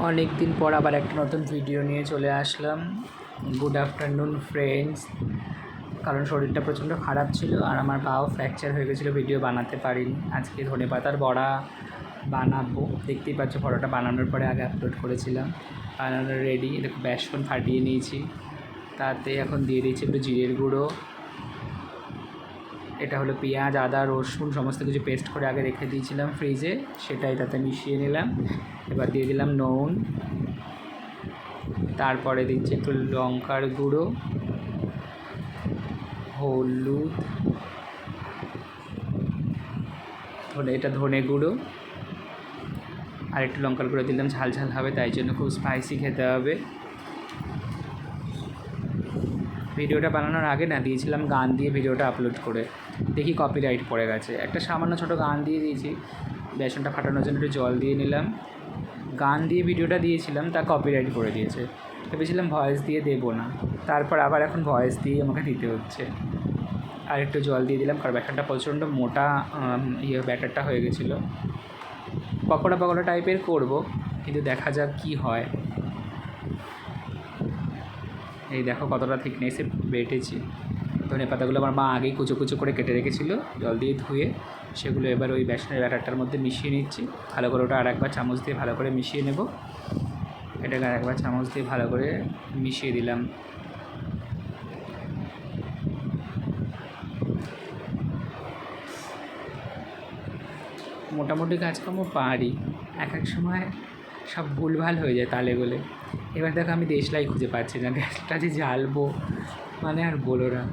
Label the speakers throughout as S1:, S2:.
S1: অনেক দিন পর আবার একটা নতুন ভিডিও নিয়ে চলে আসলাম। Good afternoon friends. কারণ শরীরটা প্রচণ্ড খারাপ ছিল আর আমার পাও ফ্র্যাকচার হয়ে গেছিলো, ভিডিও বানাতে পারিনি। আজকে ধনেপাতার বড়া বানাবো, দেখতেই পাচ্ছ বড়াটা বানানোর পরে আগে আপলোড করেছিলাম। বানানো রেডি, দেখো বেসন ফাটিয়ে নিয়েছি, তাতে এখন দিয়ে দিয়েছি একটু জিরের গুঁড়ো। এটা হলো পেঁয়াজ, আদা, রসুন সমস্ত কিছু পেস্ট করে আগে রেখে দিয়েছিলাম ফ্রিজে, সেটাই তাতে মিশিয়ে নিলাম। এবার দিয়ে দিলাম নুন, তারপরে দিচ্ছি একটু লঙ্কার গুঁড়ো, হলুদ, এটা ধনে গুঁড়ো, আর একটু লঙ্কার গুঁড়ো দিলাম, ঝাল ঝাল হবে তাই জন্য, খুব স্পাইসি খেতে হবে। ভিডিওটা বানানোর আগে না দিয়েছিলাম গান দিয়ে ভিডিওটা আপলোড করে, দেখি কপিরাইট পড়ে গেছে। একটা সামান্য ছোটো গান দিয়ে দিয়েছি, বেসনটা ফাটানোর জন্য একটু জল দিয়ে নিলাম। গান দিয়ে ভিডিওটা দিয়েছিলাম, তা কপিরাইট করে দিয়েছে। ভেবেছিলাম ভয়েস দিয়ে দেবো না, তারপর আবার এখন ভয়েস দিয়ে আমাকে দিতে হচ্ছে। আর একটু জল দিয়ে দিলাম, কারণ ব্যাটারটা প্রচণ্ড মোটা ব্যাটারটা হয়ে গেছিলো। পকোড়া পকোড়া টাইপের করব, কিন্তু দেখা যাক কি হয়। এই দেখো কতটা থিকনেসে বেটেছি। ধনে পাতাগুলো আমার মা আগেই কুচো কুচো করে কেটে রেখেছিলো, জল দিয়ে ধুয়ে সেগুলো এবার ওই বেসনের ব্যাটারটার মধ্যে মিশিয়ে নিচ্ছি। ভালো করে ওটা আরেকবার চামচ দিয়ে ভালো করে মিশিয়ে নেব। এটাকে আরেকবার চামচ দিয়ে ভালো করে মিশিয়ে দিলাম। মোটামুটি কাজকর্ম পারি, এক এক সময় সব ভুলভাল হয়ে যায় তালে গোলে। এবার দেখো আমি দেশলাই খুঁজে পাচ্ছি না, গ্যাসটা যে জ্বালবো মানে আর বলো না।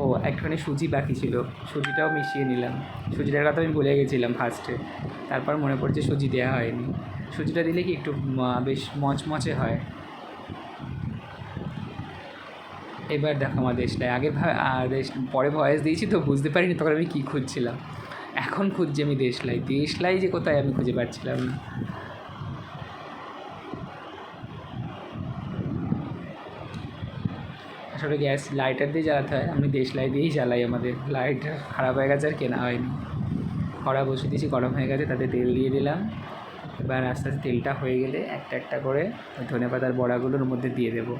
S1: ও একটুখানি সুজি বাকি ছিল, সুজিটাও মিশিয়ে নিলাম। সুজিটার কথা আমি ভুলে গেছিলাম ফার্স্টে, তারপর মনে পড়ছে সুজি দেওয়া হয়নি। সুজিটা দিলে কি একটু বেশ মচমচে হয়। এবার দেখো আমার দেশলাই, আগে পরে ভয়েস দিয়েছি তো বুঝতে পারিনি তখন আমি কী খুঁজছিলাম। এখন খুঁজছি আমি দেশলাই যে কোথায় আমি খুঁজে পাচ্ছিলাম না। আসলে গ্যাস লাইটার দিয়ে জ্বালাতে হয়, আমি দেশলাই দিয়েই জ্বালাই। আমাদের লাইটার খারাপ হয়ে গেছে আর কেনা হয়নি। কড়া বসিয়ে দিয়েছি, গরম হয়ে গেছে, তাতে তেল দিয়ে দিলাম। এবার আস্তে আস্তে তেলটা হয়ে গেলে একটা একটা করে ওই ধনেপাতার বড়াগুলোর মধ্যে দিয়ে দেবো।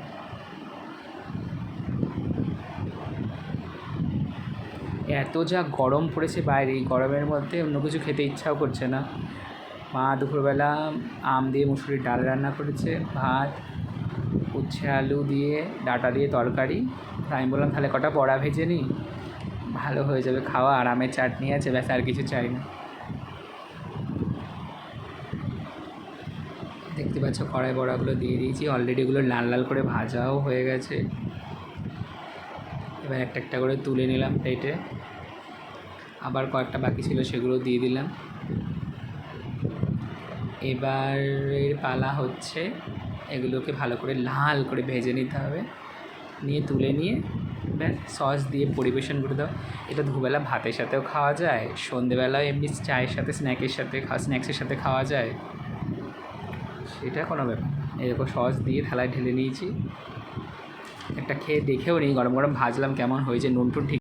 S1: এত যা গরম পড়েছে বাইরে, এই গরমের মধ্যে অন্য কিছু খেতে ইচ্ছাও করছে না। মা দুপুরবেলা আম দিয়ে মুসুরির ডাল রান্না করেছে, ভাত, উচ্ছে আলু দিয়ে ডাঁটা দিয়ে তরকারি। আমি বললাম তাহলে কটা বড়া ভেজে নিই, ভালো হয়ে যাবে খাওয়া। আরামের চাটনি আছে, ব্যাস আর কিছু চাই না। দেখতে পাচ্ছ কড়াই বড়াগুলো দিয়ে দিয়েছি, অলরেডি এগুলো লাল লাল করে ভাজাও হয়ে গেছে। এবার একটা একটা করে তুলে নিলাম প্লেটে, আবার কয়েকটা বাকি ছিল সেগুলো দিয়ে দিলাম। এবারের পালা হচ্ছে এগুলোকে ভালো করে লাল করে ভেজে নিতে হবে, নিয়ে তুলে নিয়ে ব্যাস সস দিয়ে পরিবেশন করে দাও। এটা দুপুরবেলা ভাতের সাথেও খাওয়া যায়, সন্ধেবেলাও এমনি চায়ের সাথে স্ন্যাক্সের সাথে খাওয়া যায়, সেটা কোনো ব্যাপার। এরকম সস দিয়ে থালায় ঢেলে নিয়েছি। একটা খেয়ে দেখেও নিই, গরম গরম ভাজলাম কেমন হয়েছে, নুন টুন ঠিক